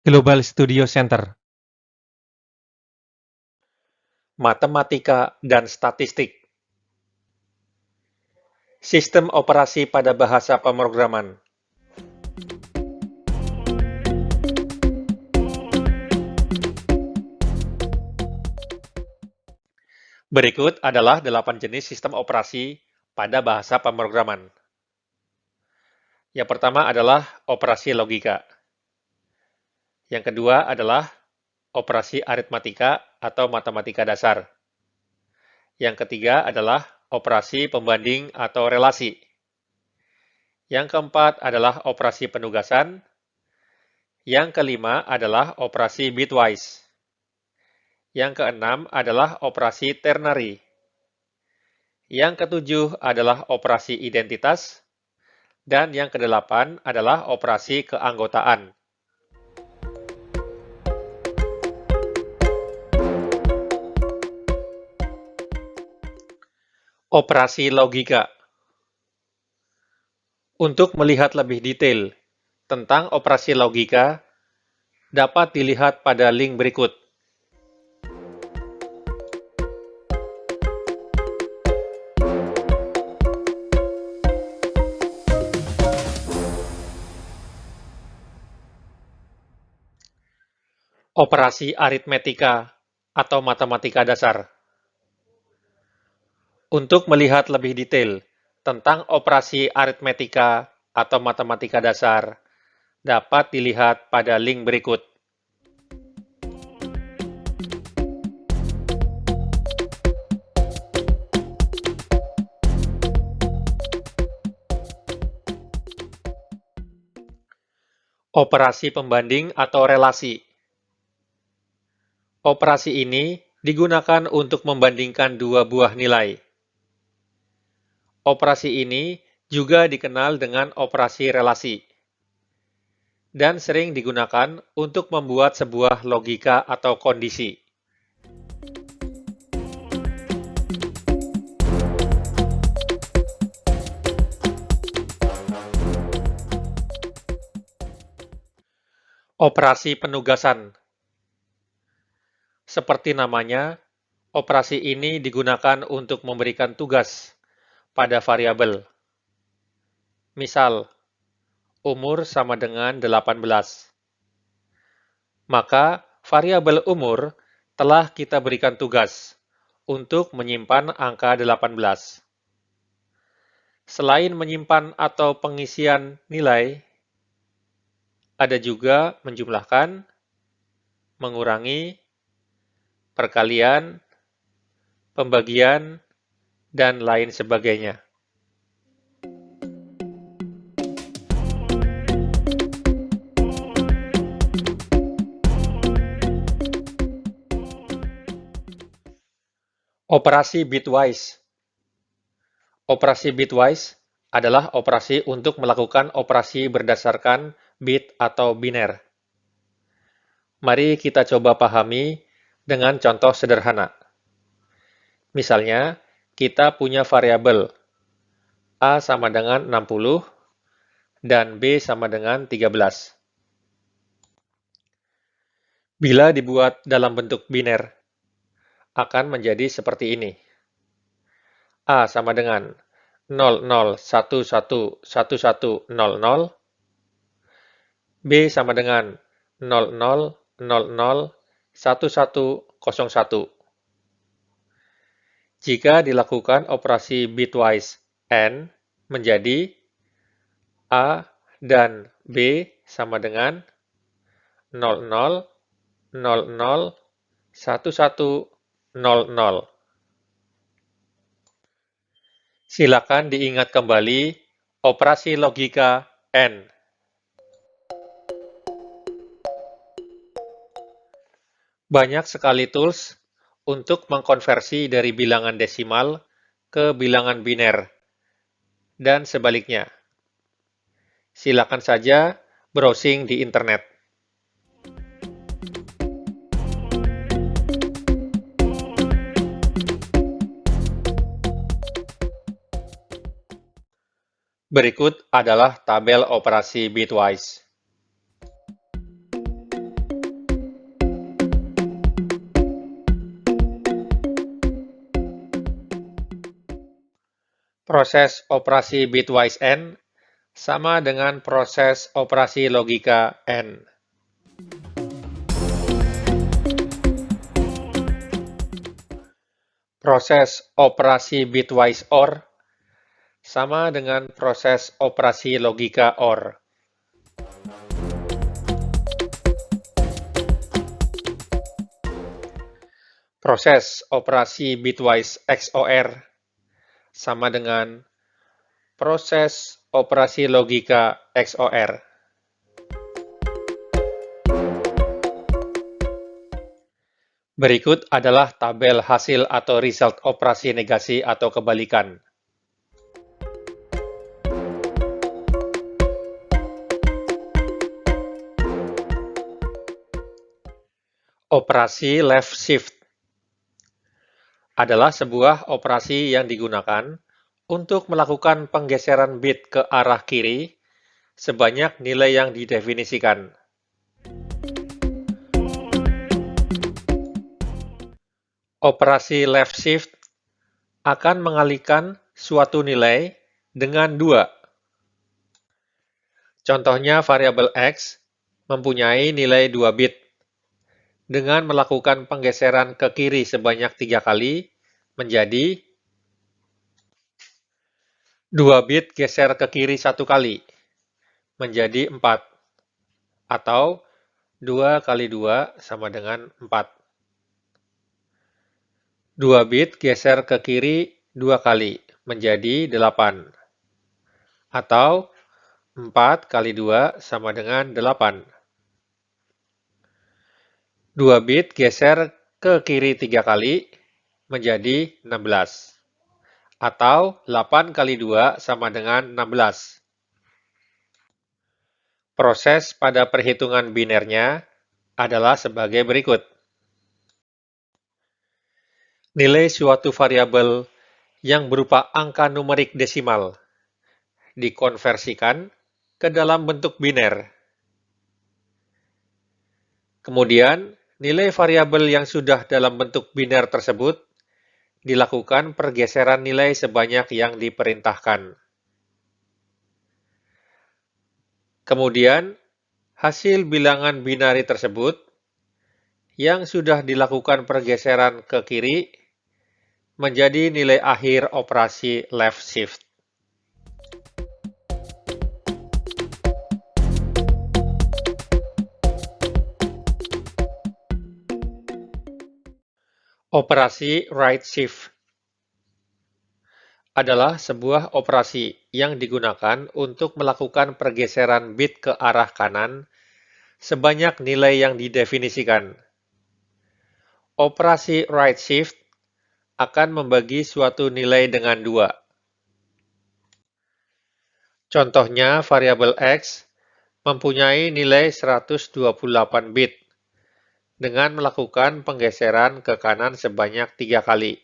Global Studio Center. Matematika dan statistik. Sistem operasi pada bahasa pemrograman. Berikut adalah 8 jenis sistem operasi pada bahasa pemrograman. Yang pertama adalah operasi logika. Yang kedua adalah operasi aritmatika atau matematika dasar. Yang ketiga adalah operasi pembanding atau relasi. Yang keempat adalah operasi penugasan. Yang kelima adalah operasi bitwise. Yang keenam adalah operasi ternary. Yang ketujuh adalah operasi identitas. Dan yang kedelapan adalah operasi keanggotaan. Operasi logika. Untuk melihat lebih detail tentang operasi logika, dapat dilihat pada link berikut. Operasi aritmetika atau matematika dasar. Untuk melihat lebih detail tentang operasi aritmetika atau matematika dasar, dapat dilihat pada link berikut. Operasi pembanding atau relasi. Operasi ini digunakan untuk membandingkan dua buah nilai. Operasi ini juga dikenal dengan operasi relasi, dan sering digunakan untuk membuat sebuah logika atau kondisi. Operasi penugasan. Seperti namanya, operasi ini digunakan untuk memberikan tugas pada variabel. Misal, umur sama dengan 18. Maka, variabel umur telah kita berikan tugas untuk menyimpan angka 18. Selain menyimpan atau pengisian nilai, ada juga menjumlahkan, mengurangi, perkalian, pembagian, dan lain sebagainya. Operasi bitwise. Operasi bitwise adalah operasi untuk melakukan operasi berdasarkan bit atau biner. Mari kita coba pahami dengan contoh sederhana. Misalnya, kita punya variabel A sama dengan 60 dan B sama dengan 13. Bila dibuat dalam bentuk biner, akan menjadi seperti ini. A sama dengan 00111100, B sama dengan 00001101. Jika dilakukan operasi bitwise AND menjadi A dan B sama dengan 00001100. Silakan diingat kembali operasi logika AND. Banyak sekali tools untuk mengkonversi dari bilangan desimal ke bilangan biner, dan sebaliknya. Silakan saja browsing di internet. Berikut adalah tabel operasi bitwise. Proses operasi bitwise N sama dengan proses operasi logika N. Proses operasi bitwise OR sama dengan proses operasi logika OR. Proses operasi bitwise XOR sama dengan proses operasi logika XOR. Berikut adalah tabel hasil atau result operasi negasi atau kebalikan. Operasi left shift adalah sebuah operasi yang digunakan untuk melakukan penggeseran bit ke arah kiri sebanyak nilai yang didefinisikan. Operasi left shift akan mengalihkan suatu nilai dengan 2. Contohnya variabel X mempunyai nilai 2 bit. Dengan melakukan penggeseran ke kiri sebanyak 3 kali, menjadi 2 bit geser ke kiri 1 kali, menjadi 4. Atau 2 kali 2 sama dengan 4. 2 bit geser ke kiri 2 kali, menjadi 8. Atau 4 kali 2 sama dengan 8. 2 bit geser ke kiri 3 kali, menjadi 16. Atau 8 kali 2 sama dengan 16. Proses pada perhitungan binernya adalah sebagai berikut. Nilai suatu variabel yang berupa angka numerik desimal dikonversikan ke dalam bentuk biner. Kemudian, nilai variabel yang sudah dalam bentuk biner tersebut dilakukan pergeseran nilai sebanyak yang diperintahkan. Kemudian, hasil bilangan binari tersebut yang sudah dilakukan pergeseran ke kiri menjadi nilai akhir operasi left shift. Operasi right shift adalah sebuah operasi yang digunakan untuk melakukan pergeseran bit ke arah kanan sebanyak nilai yang didefinisikan. Operasi right shift akan membagi suatu nilai dengan 2. Contohnya, variabel X mempunyai nilai 128 bit dengan melakukan penggeseran ke kanan sebanyak 3 kali.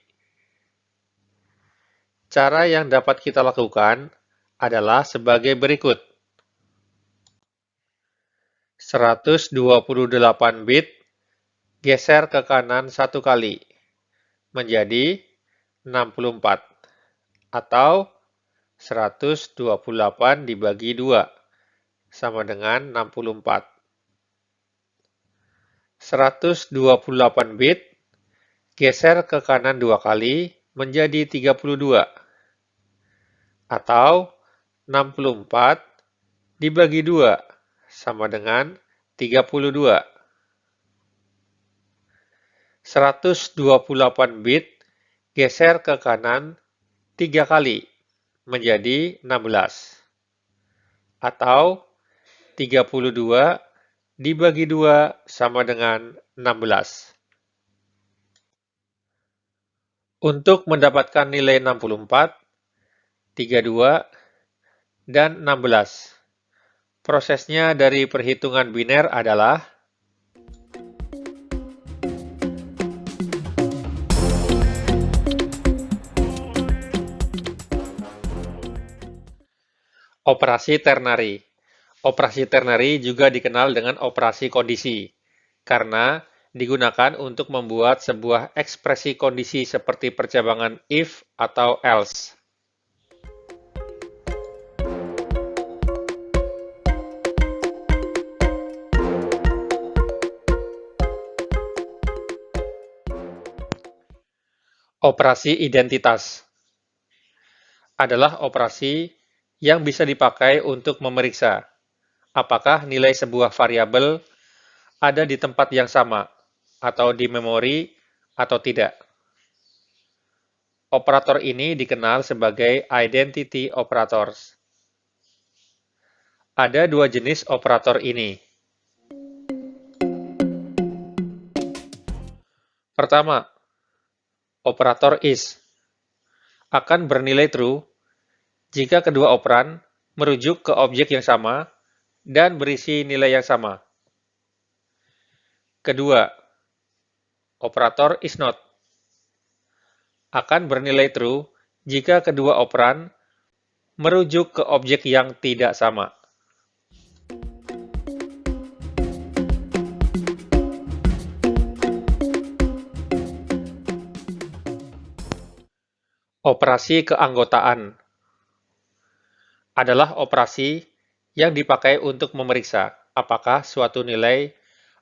Cara yang dapat kita lakukan adalah sebagai berikut. 128 bit geser ke kanan 1 kali, menjadi 64. Atau 128 dibagi 2, sama dengan 64. 128 bit geser ke kanan 2 kali menjadi 32. Atau 64 dibagi 2 sama dengan 32. 128 bit geser ke kanan 3 kali menjadi 16. Atau 32 dibagi 2 sama dengan 16. Untuk mendapatkan nilai 64, 32, dan 16, prosesnya dari perhitungan biner adalah Operasi ternary. Operasi ternary juga dikenal dengan operasi kondisi, karena digunakan untuk membuat sebuah ekspresi kondisi seperti percabangan if atau else. Operasi identitas adalah operasi yang bisa dipakai untuk memeriksa apakah nilai sebuah variabel ada di tempat yang sama, atau di memori, atau tidak. Operator ini dikenal sebagai identity operators. Ada dua jenis operator ini. Pertama, operator is akan bernilai true jika kedua operan merujuk ke objek yang sama dan berisi nilai yang sama. Kedua, operator is not akan bernilai true jika kedua operan merujuk ke objek yang tidak sama. Operasi keanggotaan adalah operasi yang dipakai untuk memeriksa apakah suatu nilai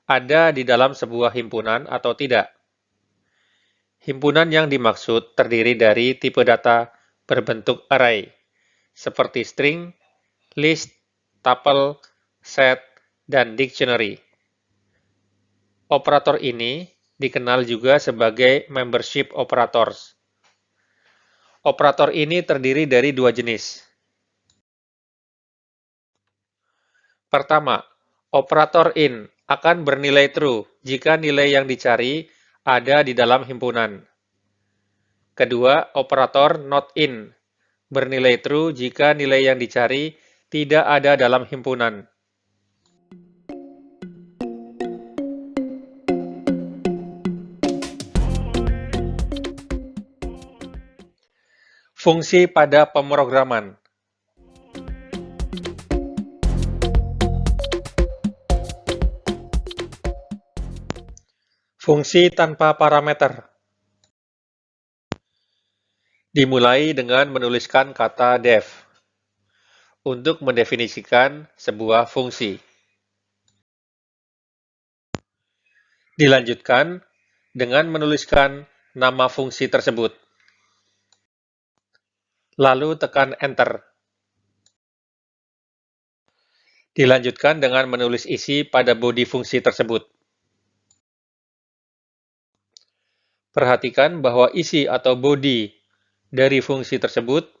ada di dalam sebuah himpunan atau tidak. Himpunan yang dimaksud terdiri dari tipe data berbentuk array, seperti string, list, tuple, set, dan dictionary. Operator ini dikenal juga sebagai membership operators. Operator ini terdiri dari dua jenis. Pertama, operator in akan bernilai true jika nilai yang dicari ada di dalam himpunan. Kedua, operator not in bernilai true jika nilai yang dicari tidak ada dalam himpunan. Fungsi pada pemrograman. Fungsi tanpa parameter. Dimulai dengan menuliskan kata def untuk mendefinisikan sebuah fungsi. Dilanjutkan dengan menuliskan nama fungsi tersebut. Lalu tekan Enter. Dilanjutkan dengan menulis isi pada bodi fungsi tersebut. Perhatikan bahwa isi atau bodi dari fungsi tersebut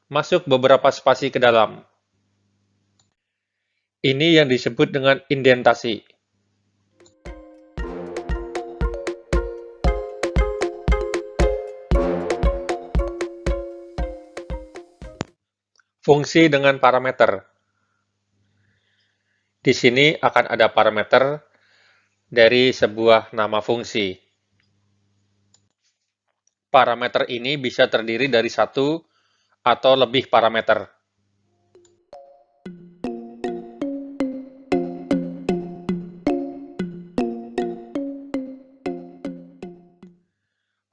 masuk beberapa spasi ke dalam. Ini yang disebut dengan indentasi. Fungsi dengan parameter. Di sini akan ada parameter dari sebuah nama fungsi. Parameter ini bisa terdiri dari satu atau lebih parameter.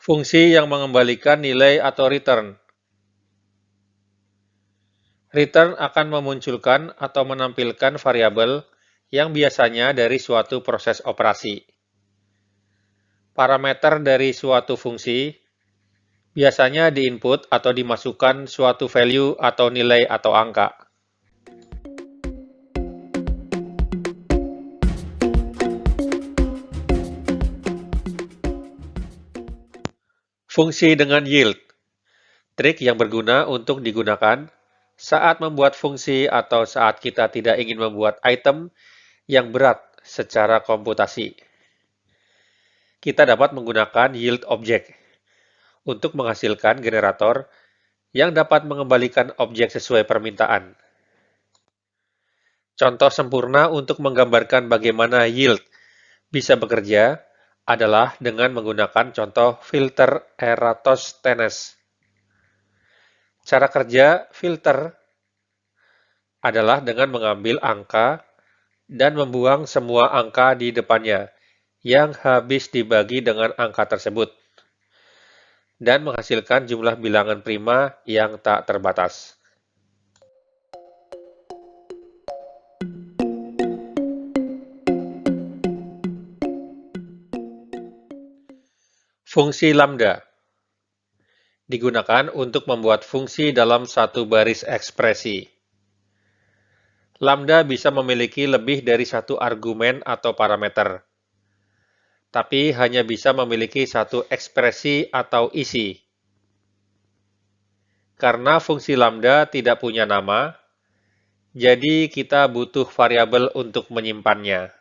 Fungsi yang mengembalikan nilai atau return. Return akan memunculkan atau menampilkan variabel yang biasanya dari suatu proses operasi. Parameter dari suatu fungsi biasanya diinput atau dimasukkan suatu value atau nilai atau angka. Fungsi dengan yield. Trik yang berguna untuk digunakan saat membuat fungsi atau saat kita tidak ingin membuat item yang berat secara komputasi. Kita dapat menggunakan yield object untuk menghasilkan generator yang dapat mengembalikan objek sesuai permintaan. Contoh sempurna untuk menggambarkan bagaimana yield bisa bekerja adalah dengan menggunakan contoh filter Eratosthenes. Cara kerja filter adalah dengan mengambil angka dan membuang semua angka di depannya yang habis dibagi dengan angka tersebut, dan menghasilkan jumlah bilangan prima yang tak terbatas. Fungsi lambda digunakan untuk membuat fungsi dalam satu baris ekspresi. Lambda bisa memiliki lebih dari satu argumen atau parameter, tapi hanya bisa memiliki satu ekspresi atau isi. Karena fungsi lambda tidak punya nama, jadi kita butuh variabel untuk menyimpannya.